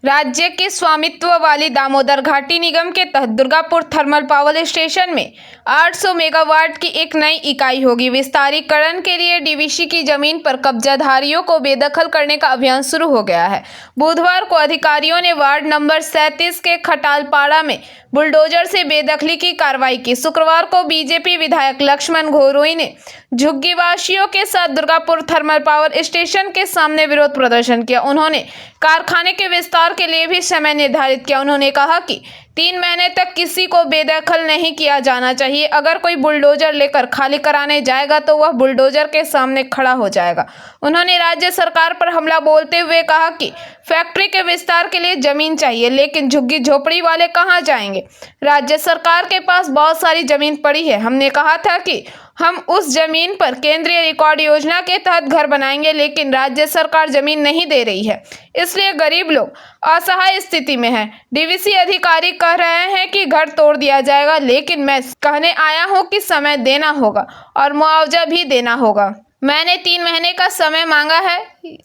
राज्य के स्वामित्व वाली दामोदर घाटी निगम के तहत दुर्गापुर थर्मल पावर स्टेशन में 800 मेगावाट की एक नई इकाई होगी। विस्तारीकरण के लिए डीवीसी की जमीन पर कब्जाधारियों को बेदखल करने का अभियान शुरू हो गया है। बुधवार को अधिकारियों ने वार्ड नंबर 37 के खटालपाड़ा में बुलडोजर से बेदखली की कार्रवाई की। शुक्रवार को बीजेपी विधायक लक्ष्मण घोरोई ने झुग्गीवासियों के साथ दुर्गापुर थर्मल पावर स्टेशन के सामने विरोध प्रदर्शन किया। उन्होंने कारखाने के विस्तार के लिए भी समय निर्धारित किया। उन्होंने कहा कि 3 महीने तक किसी को बेदखल नहीं किया जाना चाहिए। अगर कोई बुलडोजर लेकर खाली कराने जाएगा तो वह बुलडोजर के सामने खड़ा हो जाएगा। उन्होंने राज्य सरकार पर हमला बोलते हुए कहा कि फैक्ट्री के विस्तार के लिए जमीन चाहिए, लेकिन झुग्गी झोपड़ी वाले कहां जाएंगे। राज्य सरकार के पास बहुत सारी जमीन पड़ी है। हमने कहा था कि हम उस जमीन पर केंद्रीय रिकॉर्ड योजना के तहत घर बनाएंगे, लेकिन राज्य सरकार जमीन नहीं दे रही है, इसलिए गरीब लोग असहाय स्थिति में हैं। डीवीसी अधिकारी कह रहे हैं कि घर तोड़ दिया जाएगा, लेकिन मैं कहने आया हूं कि समय देना होगा और मुआवजा भी देना होगा। मैंने 3 महीने का समय मांगा है।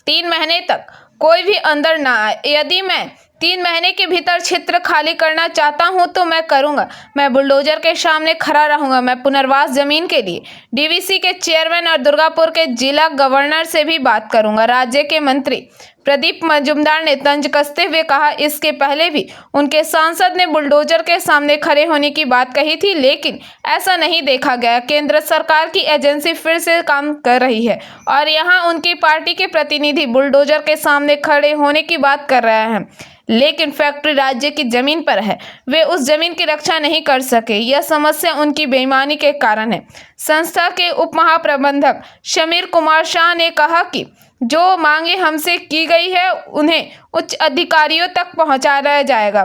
3 महीने तक कोई भी अंदर ना आए। यदि मैं 3 महीने के भीतर क्षेत्र खाली करना चाहता हूं तो मैं करूंगा। मैं बुलडोजर के सामने खड़ा रहूंगा। मैं पुनर्वास जमीन के लिए डीवीसी के चेयरमैन और दुर्गापुर के जिला गवर्नर से भी बात करूंगा। राज्य के मंत्री प्रदीप मजूमदार ने तंज कसते हुए कहा, इसके पहले भी उनके सांसद ने बुलडोजर के सामने खड़े होने की बात कही थी, लेकिन ऐसा नहीं देखा गया। केंद्र सरकार की एजेंसी फिर से काम कर रही है और यहाँ उनकी पार्टी के प्रतिनिधि बुलडोजर के सामने खड़े होने की बात कर रहे हैं, लेकिन फैक्ट्री राज्य की जमीन पर है। वे उस जमीन की रक्षा नहीं कर सके। यह समस्या उनकी बेईमानी के कारण है। संस्था के उप महाप्रबंधक समीर कुमार शाह ने कहा कि जो मांगे हमसे की गई है उन्हें उच्च अधिकारियों तक पहुंचाया जाएगा।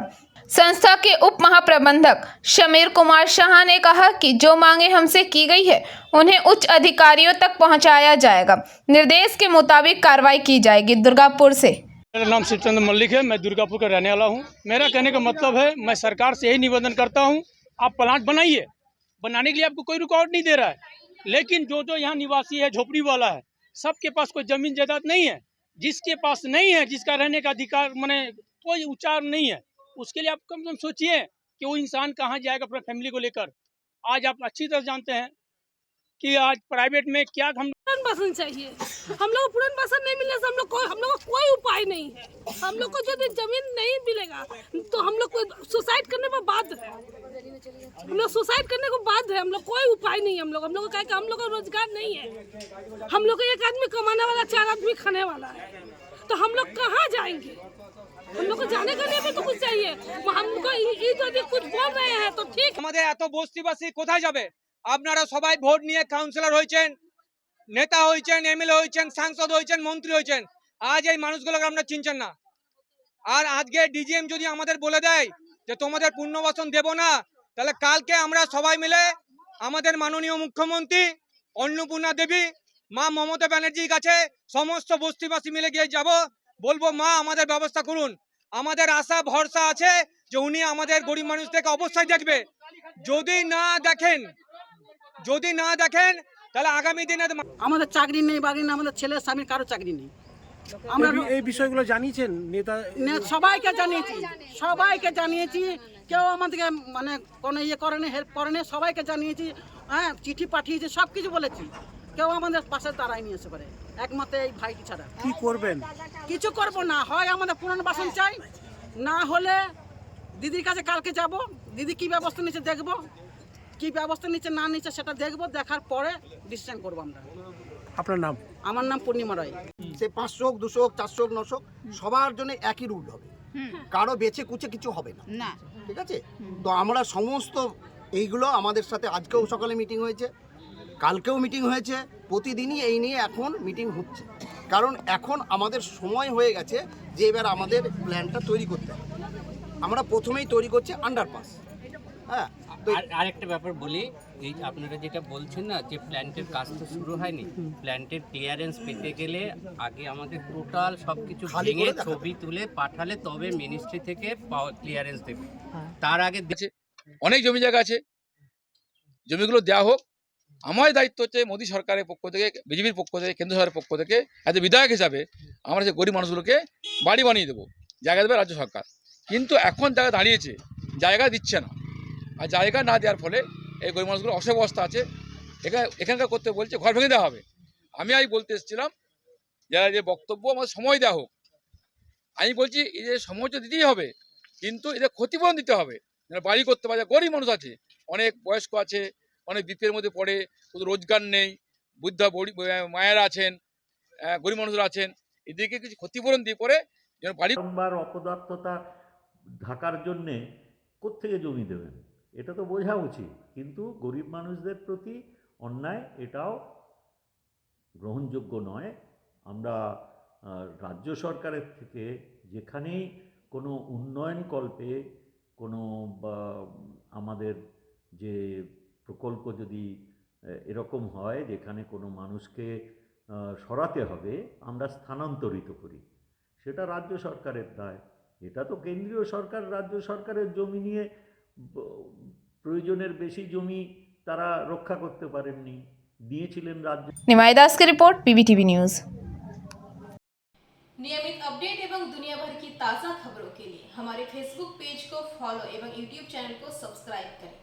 संस्था के उप महाप्रबंधक समीर कुमार शाह ने कहा कि जो मांगे हमसे की गई है उन्हें उच्च अधिकारियों तक पहुंचाया जाएगा। निर्देश के मुताबिक कार्रवाई की जाएगी। दुर्गापुर से मेरा नाम शिवचंद्र मल्लिक है। मैं दुर्गापुर का रहने वाला हूं। मेरा कहने का मतलब है, मैं सरकार से यही निवेदन करता हूं, आप प्लांट बनाइए। बनाने के लिए आपको कोई रुकावट नहीं दे रहा है, लेकिन जो यहाँ निवासी है, झोपड़ी वाला है, सबके पास कोई जमीन जायदाद नहीं है। जिसके पास नहीं है, जिसका रहने का अधिकार माने कोई उच्चार नहीं है, उसके लिए आप कम से कम सोचिए कि वो इंसान कहाँ जाएगा अपने फैमिली को लेकर। आज आप अच्छी तरह जानते हैं कि आज प्राइवेट में क्या हम पुनर्वासन चाहिए। हम लोग पुनर्वासन नहीं मिलने से हम लोग का कोई उपाय नहीं है। हम लोग को यदि जमीन नहीं मिलेगा तो हम लोग को सुसाइड करने पर बाध्य है। हम लोग सुसाइड करने को बाध्य है। हम लोग कोई उपाय नहीं है। हम लोग का हम लोग का रोजगार नहीं है। हम लोग को एक आदमी कमाने वाला, 4 आदमी खाने वाला है, तो हम लोग कहाँ जाएंगे। हम लोग को जाने के लिए भी तो कुछ चाहिए। हमको यदि कुछ बोल रहे हैं तो ठीक। আমাদের এত বস্তিবাসী কোথায় যাবে? আপনারা সবাই ভোট নিয়ে কাউন্সিলর হয়েছেন, নেতা হয়েছেন, এমএলএ হয়েছেন, সাংসদ হয়েছেন, মন্ত্রী হয়েছেন। আজ এই মানুষগুলোকে আপনারা চিনছেন না। আর আজকে ডিজিএম যদি আমাদের বলে দেয় যে তোমাদের পুনর্বাসন দেব না, তাহলে কালকে আমরা সবাই মিলে আমাদের মাননীয় মুখ্যমন্ত্রী অন্নপূর্ণা দেবী মা মমতা ব্যানার্জির কাছে সমস্ত বস্তিবাসী মিলে গিয়ে যাব, বলবো মা আমাদের ব্যবস্থা করুন। আমাদের আশা ভরসা আছে যে উনি আমাদের গরিব মানুষদেরকে অবশ্যই দেখবে। যদি না দেখেন তাহলে আগামী দিনে আমাদের চাকরি নেই, বাড়ি নেই, আমাদের ছেলে স্বামীর কারো চাকরি নেই। আমরা এই বিষয়গুলো জানিয়েছেন নেতা? সবাইকে জানিয়েছি। কেউ আমাদেরকে মানে কোনো ইয়ে করেনি, হেল্প করেনি। সবাইকে জানিয়েছি, হ্যাঁ, চিঠি পাঠিয়েছি, সব কিছু বলেছি। কেউ আমাদের পাশে দাঁড়ায়নি এসে পারে, একমাত্র এই ভাইটি ছাড়া। কি করবেন? কিছু করবো না। হয় আমাদের পুনর্বাসন চাই, না হলে দিদির কাছে কালকে যাব। দিদি কি ব্যবস্থা নিচ্ছে দেখবো, কি ব্যবস্থা নিচ্ছে না নিচ্ছে সেটা দেখবো। দেখার পরে ডিসিশন করবো আমরা। আপনার নাম? আমার নাম পূর্ণিমা রায়। সে 500 হোক, 200 হোক, 400 হোক, 900 সবার জন্য একই রুল হবে। কারো বেছে কুচে কিছু হবে না, ঠিক আছে? তো আমরা সমস্ত এইগুলো আমাদের সাথে আজকেও সকালে মিটিং হয়েছে, কালকেও মিটিং হয়েছে, প্রতিদিনই এই নিয়ে এখন মিটিং হচ্ছে। কারণ এখন আমাদের সময় হয়ে গেছে যে এবার আমাদের প্ল্যানটা তৈরি করতে হবে। আমরা প্রথমেই তৈরি করছি আন্ডারপাস। হ্যাঁ, আরেকটা ব্যাপার বলি, এই আপনারা যেটা বলছেন না যে প্ল্যান্টের কাজ তো শুরু হয়নি, প্ল্যান্টের ক্লিয়ারেন্স পেতে গেলে আগে আমাদের টোটাল সবকিছু ভেঙে ছবি তুলে পাঠালে তবে মিনিস্ট্রি থেকে ক্লিয়ারেন্স দেবে। তার আগে অনেক জমি জায়গা আছে, জমিগুলো দেওয়া হোক। আমার দায়িত্ব হচ্ছে মোদী সরকারের পক্ষ থেকে, বিজেপির পক্ষ থেকে, কেন্দ্র সরকারের পক্ষ থেকে, এজ এ বিধায়ক হিসাবে আমরা যে গরিব মানুষগুলোকে বাড়ি বানিয়ে দেবো। জায়গা দেবে রাজ্য সরকার, কিন্তু এখন জায়গা দাঁড়িয়েছে জায়গা দিচ্ছে না, আর জায়গা না দেওয়ার ফলে এই গরিব মানুষগুলো অসুস্থ আছে। এখানকার করতে বলছে ঘর ভেঙে দেওয়া হবে। আমি বলতে এসেছিলাম যারা যে বক্তব্য আমাদের সময় দেওয়া হোক, আমি বলছি এদের সময় তো দিতেই হবে, কিন্তু এদের ক্ষতিপূরণ দিতে হবে, বাড়ি করতে পারে। গরিব মানুষ আছে, অনেক বয়স্ক আছে, অনেক বিপদের মধ্যে পড়ে, ওদের রোজগার নেই, বৃদ্ধা মায়েরা আছেন, গরিব মানুষরা আছেন, এদেরকে কিছু ক্ষতিপূরণ দিয়ে পরে যেন বাড়ি। বারংবার অপদার্থতা ঢাকার জন্যে কোত্থেকে জমি দেবেন, এটা তো বোঝা উচিত। কিন্তু গরিব মানুষদের প্রতি অন্যায় এটাও গ্রহণযোগ্য নয়। আমরা রাজ্য সরকারের থেকে যেখানেই কোনো উন্নয়ন কল্পে কোনো আমাদের যে প্রকল্প যদি এরকম হয় যেখানে কোনো মানুষকে সরাতে হবে, আমরা স্থানান্তরিত করি, সেটা রাজ্য সরকারের দায়। এটা তো কেন্দ্রীয় সরকার রাজ্য সরকারের জমি নিয়ে প্রয়োজনের বেশি জমি তারা রক্ষা করতে পারেননি, দিয়েছিলেন রাজ্য। निमाई दास की रिपोर्ट, PBTV न्यूज। नियमित अपडेट एवं दुनिया भर की ताज़ा खबरों के लिए हमारे फेसबुक पेज को फॉलो एवं यूट्यूब चैनल को सब्सक्राइब करें।